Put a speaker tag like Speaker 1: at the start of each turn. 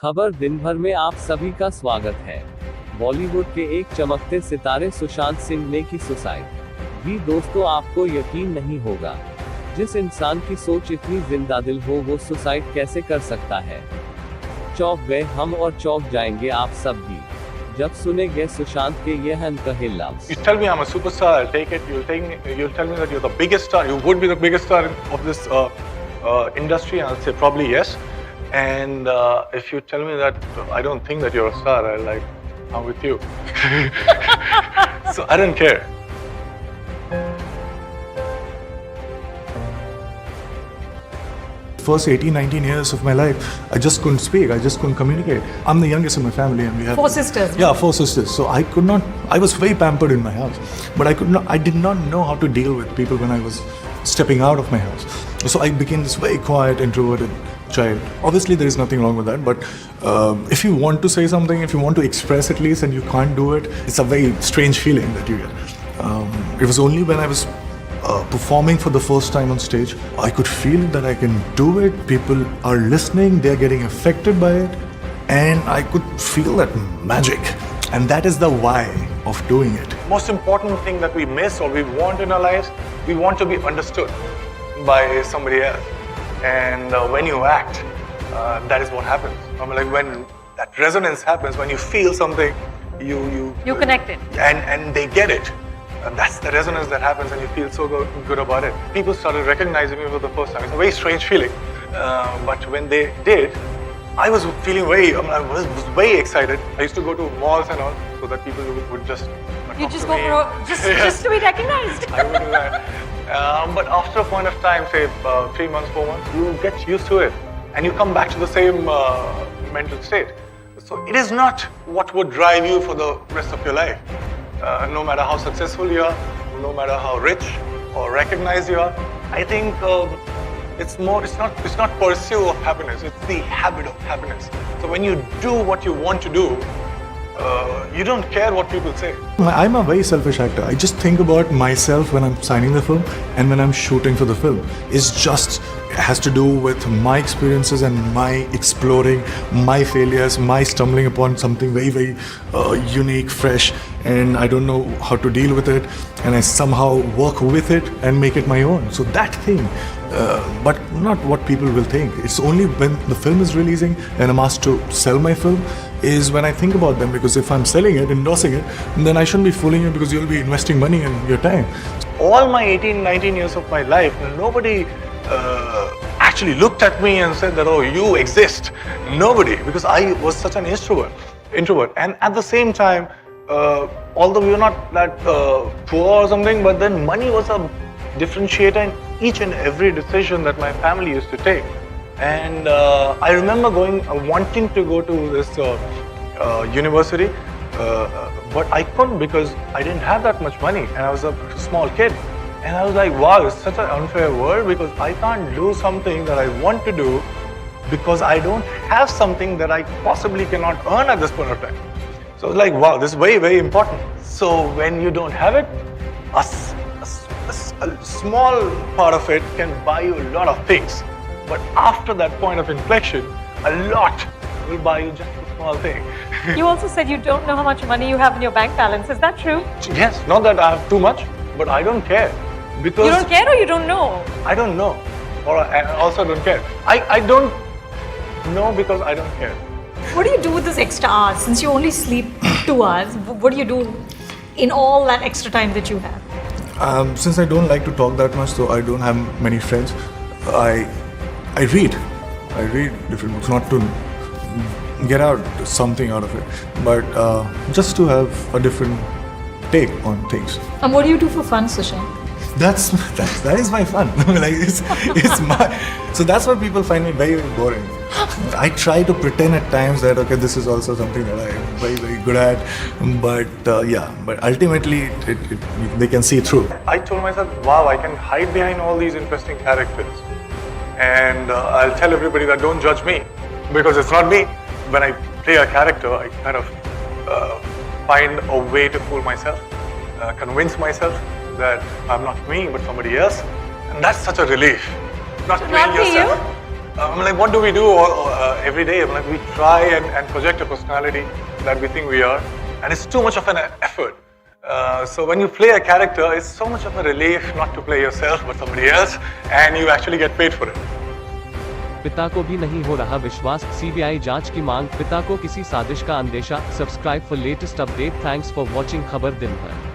Speaker 1: खबर दिन भर में आप सभी का स्वागत है। बॉलीवुड के एक चमकते सितारे सुशांत सिंह ने की सुसाइड। भी दोस्तों, आपको यकीन नहीं होगा, जिस इंसान की सोच इतनी जिंदादिल हो वो सुसाइड कैसे कर सकता है। चौंक गए हम और चौंक जाएंगे आप सब भी जब सुनेंगे सुशांत के यह अनकहे लफ्ज़।
Speaker 2: You tell me I'm a superstar, I'll take it. You'll tell me that you're the biggest star. You would be the biggest star of this industry. I'll say probably yes. And if you tell me that I don't think that you're a star, I'm with you. So I don't care.
Speaker 3: First 18, 19 years of my life, I just couldn't speak, I just couldn't communicate. I'm the youngest in my family and we have...
Speaker 4: Four sisters.
Speaker 3: Yeah, 4 sisters. So I was very pampered in my house. But I did not know how to deal with people when I was stepping out of my house. So I became this very quiet, introverted child. Obviously there is nothing wrong with that, but if you want to say something, if you want to express at least and you can't do it, it's a very strange feeling that you get. It was only when I was performing for the first time on stage, I could feel that I can do it. People are listening, they're getting affected by it, and I could feel that magic. And that is the why of doing it.
Speaker 2: Most important thing that we miss or we want in our lives, we want to be understood by somebody else. And when you act, that is what happens. Like when that resonance happens, when you feel something, you
Speaker 4: connect it.
Speaker 2: And they get it. And that's the resonance that happens and you feel so good about it. People started recognizing me for the first time. It's a very strange feeling. But when they did, I was feeling I was very excited. I used to go to malls and all so that people would just
Speaker 4: You just go for just to be recognized.
Speaker 2: I would do that. But after a point of time, say 3 months, 4 months, you get used to it and you come back to the same mental state. So it is not what would drive you for the rest of your life. No matter how successful you are, no matter how rich or recognized you are, I think it's not pursuit of happiness, it's the habit of happiness. So when you do what you want to do, you don't care what people say.
Speaker 3: I'm a very selfish actor. I just think about myself when I'm signing the film and when I'm shooting for the film. It has to do with my experiences and my exploring my failures, my stumbling upon something very, very unique, fresh, and I don't know how to deal with it, and I somehow work with it and make it my own. So that thing, but not what people will think. It's only when the film is releasing and I'm asked to sell my film is when I think about them, because if I'm selling it, endorsing it, then I shouldn't be fooling you because you'll be investing money and your time.
Speaker 2: All my 18, 19 years of my life, nobody actually looked at me and said that, oh, you exist. Nobody, because I was such an introvert. And at the same time, although we were not that poor or something, but then money was a differentiator in each and every decision that my family used to take. And I remember wanting to go to this university, but I couldn't because I didn't have that much money and I was a small kid. And I was like, wow, it's such an unfair world because I can't do something that I want to do because I don't have something that I possibly cannot earn at this point of time. So I was like, wow, this is very, very important. So when you don't have it, a small part of it can buy you a lot of things. But after that point of inflection, a lot will buy you just a small thing.
Speaker 4: You also said you don't know how much money you have in your bank balance. Is that true?
Speaker 2: Yes, not that I have too much, but I don't care. Because
Speaker 4: You don't care or you don't know?
Speaker 2: I don't know. Or I also don't care. I don't know because I don't care.
Speaker 4: What do you do with this extra hours? Since you only sleep 2 hours, what do you do in all that extra time that you have?
Speaker 3: Since I don't like to talk that much, so I don't have many friends, I read. I read different books, not to get out something out of it, but just to have a different take on things.
Speaker 4: And what do you do for fun, Sushant?
Speaker 3: That is my fun. Like it's my. So that's why people find me very, very boring. I try to pretend at times that okay, this is also something that I am very, very good at, but ultimately they can see through.
Speaker 2: I told myself, wow, I can hide behind all these interesting characters. And I'll tell everybody that don't judge me because it's not me. When I play a character, I kind of find a way to fool myself, convince myself that I'm not me but somebody else, and that's such a relief. Not playing
Speaker 4: Not be
Speaker 2: yourself.
Speaker 4: you?
Speaker 2: I'm like, what do we do every day? I'm like, we try and project a personality that we think we are, and it's too much of an effort. So when you play a character, it's so much of a relief not to play yourself but somebody else, and you actually get paid for it.
Speaker 1: पिता को भी नहीं हो रहा विश्वास, CBI जांच की मांग, पिता को किसी साजिश का अंदेशा। Subscribe for latest update. Thanks for watching खबर दिन भर।